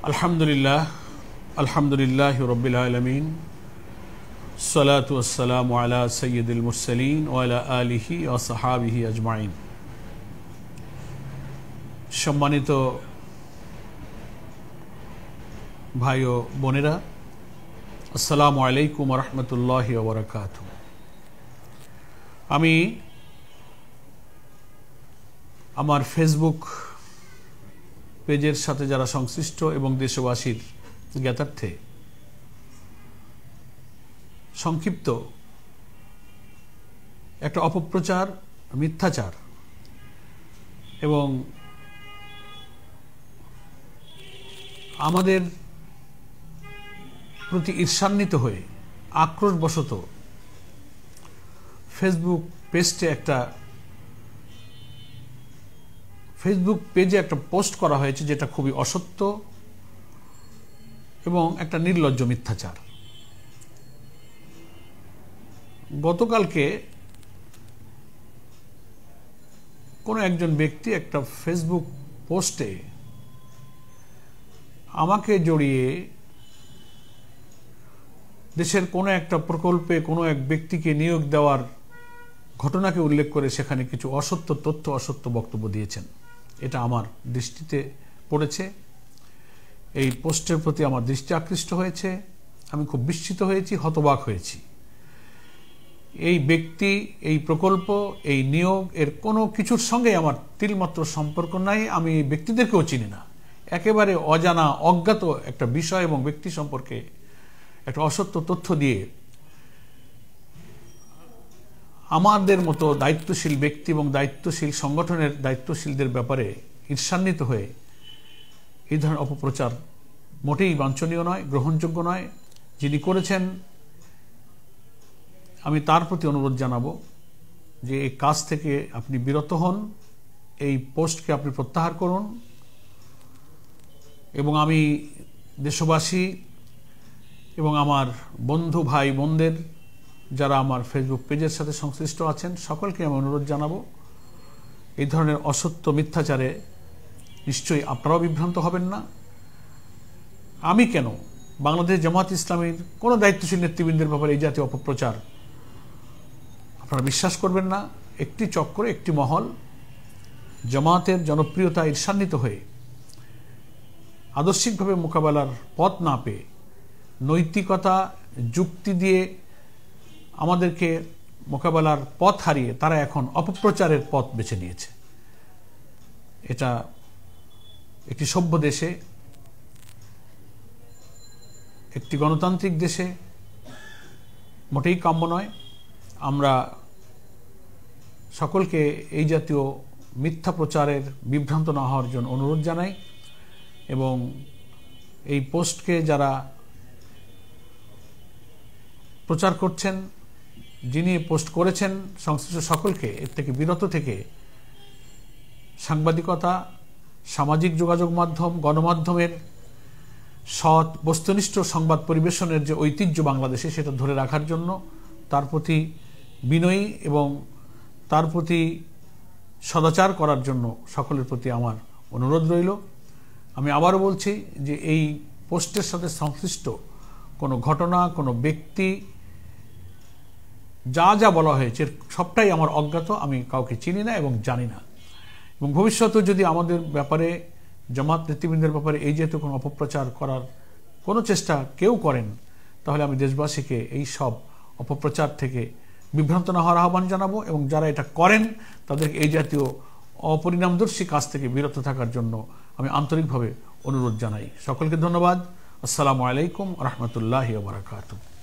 আলহামদুলিল্লাহ রব্বিল আলামিন সালাতু ওয়াসসালামু আলা সাইয়্যিদিল মুরসালিন ওয়া আলা আলিহি ওয়া সাহবিহি আজমাইন। সম্মানিত ভাই ও বোনেরা, আসসালামু আলাইকুম ওয়া রাহমাতুল্লাহি ওয়া বারাকাতুহু। আমি আমার ফেসবুক পেজের সাথে যারা সংশ্লিষ্ট এবং দেশবাসীর জ্ঞাতার্থে সংক্ষিপ্ত একটা অপপ্রচার, মিথ্যাচার এবং আমাদের প্রতি ঈর্ষান্বিত হয়ে আক্রোশবশত ফেসবুক পেজে একটা পোস্ট করা হয়েছে, যেটা খুবই অসত্য এবং একটা নির্লজ্জ মিথ্যাচার। গতকালকে কোনো একজন ব্যক্তি একটা ফেসবুক পোস্টে আমাকে জড়িয়ে দেশের কোনো একটা প্রকল্পে কোনো এক ব্যক্তিকে নিয়োগ দেওয়ার ঘটনাকে উল্লেখ করে সেখানে কিছু অসত্য তথ্য, অসত্য বক্তব্য দিয়েছেন। এটা আমার দৃষ্টিতে পড়েছে, এই পোস্টের প্রতি আমার দৃষ্টি আকৃষ্ট হয়েছে। আমি খুব বিস্মিত হয়েছি, হতবাক হয়েছি। এই ব্যক্তি, এই প্রকল্প, এই নিয়োগ এর কোনো কিছুর সঙ্গে আমার তিলমাত্র সম্পর্ক নাই। আমি এই ব্যক্তিদেরকেও চিনি না। একেবারে অজানা, অজ্ঞাত একটা বিষয় এবং ব্যক্তি সম্পর্কে একটা অসত্য তথ্য দিয়ে আমাদের মতো দায়িত্বশীল ব্যক্তি এবং দায়িত্বশীল সংগঠনের দায়িত্বশীলদের ব্যাপারে ঈর্ষান্বিত হয়ে এই ধরনের অপপ্রচার মোটেই বাঞ্ছনীয় নয়, গ্রহণযোগ্য নয়। যিনি করেছেন, আমি তার প্রতি অনুরোধ জানাবো যে এই কাজ থেকে আপনি বিরত হন, এই পোস্টকে আপনি প্রত্যাহার করুন। এবং আমি দেশবাসী এবং আমার বন্ধু ভাই বোনদের যারা আমার ফেসবুক পেজের সাথে সংশ্লিষ্ট আছেন, সকলকে আমি অনুরোধ জানাবো, এই ধরনের অসত্য মিথ্যাচারে নিশ্চয়ই আপনারাও বিভ্রান্ত হবেন না। আমি কেন, বাংলাদেশ জামাত ইসলামীর কোনো দায়িত্বশীল নেতৃবৃন্দের ব্যাপারে এই জাতীয় অপপ্রচার আপনারা বিশ্বাস করবেন না। একটি চক্র, একটি মহল জামাতের জনপ্রিয়তা ঈর্ষান্বিত হয়ে আদর্শিকভাবে মোকাবেলার পথ না পেয়ে নৈতিকতা যুক্তি দিয়ে আমাদেরকে মোকাবেলার পথ হারিয়ে তারা এখন অপপ্রচারের পথ বেছে নিয়েছে। এটা একটি সভ্য দেশে, একটি গণতান্ত্রিক দেশে মোটেই কাম্য নয়। আমরা সকলকে এই জাতীয় মিথ্যা প্রচারের বিভ্রান্ত না হওয়ার জন্য অনুরোধ জানাই এবং এই পোস্টকে যারা প্রচার করছেন, যিনি পোস্ট করেছেন, সংশ্লিষ্ট সকলকে এর থেকে বিরত থেকে সাংবাদিকতা, সামাজিক যোগাযোগ মাধ্যম, গণমাধ্যমের সৎ বস্তুনিষ্ঠ সংবাদ পরিবেশনের যে ঐতিহ্য বাংলাদেশে, সেটা ধরে রাখার জন্য তার প্রতি বিনয়ী এবং তার প্রতি সদাচার করার জন্য সকলের প্রতি আমার অনুরোধ রইল। আমি আবারও বলছি যে এই পোস্টের সাথে সংশ্লিষ্ট কোনো ঘটনা, কোনো ব্যক্তি, যা যা বলা হয়েছে সবটাই আমার অজ্ঞাত। আমি কাউকে চিনি না এবং জানি না। এবং ভবিষ্যতেও যদি আমাদের ব্যাপারে, জামাত নেতৃবৃন্দের ব্যাপারে এই জাতীয় কোনো অপপ্রচার করার কোনো চেষ্টা কেউ করেন, তাহলে আমি দেশবাসীকে এই সব অপপ্রচার থেকে বিভ্রান্ত না হওয়ার আহ্বান জানাবো এবং যারা এটা করেন তাদেরকে এই জাতীয় অপরিণামদর্শী কাজ থেকে বিরত থাকার জন্য আমি আন্তরিকভাবে অনুরোধ জানাই। সকলকে ধন্যবাদ। আসসালামু আলাইকুম ওয়া রাহমাতুল্লাহি ওয়া বারাকাতুহু।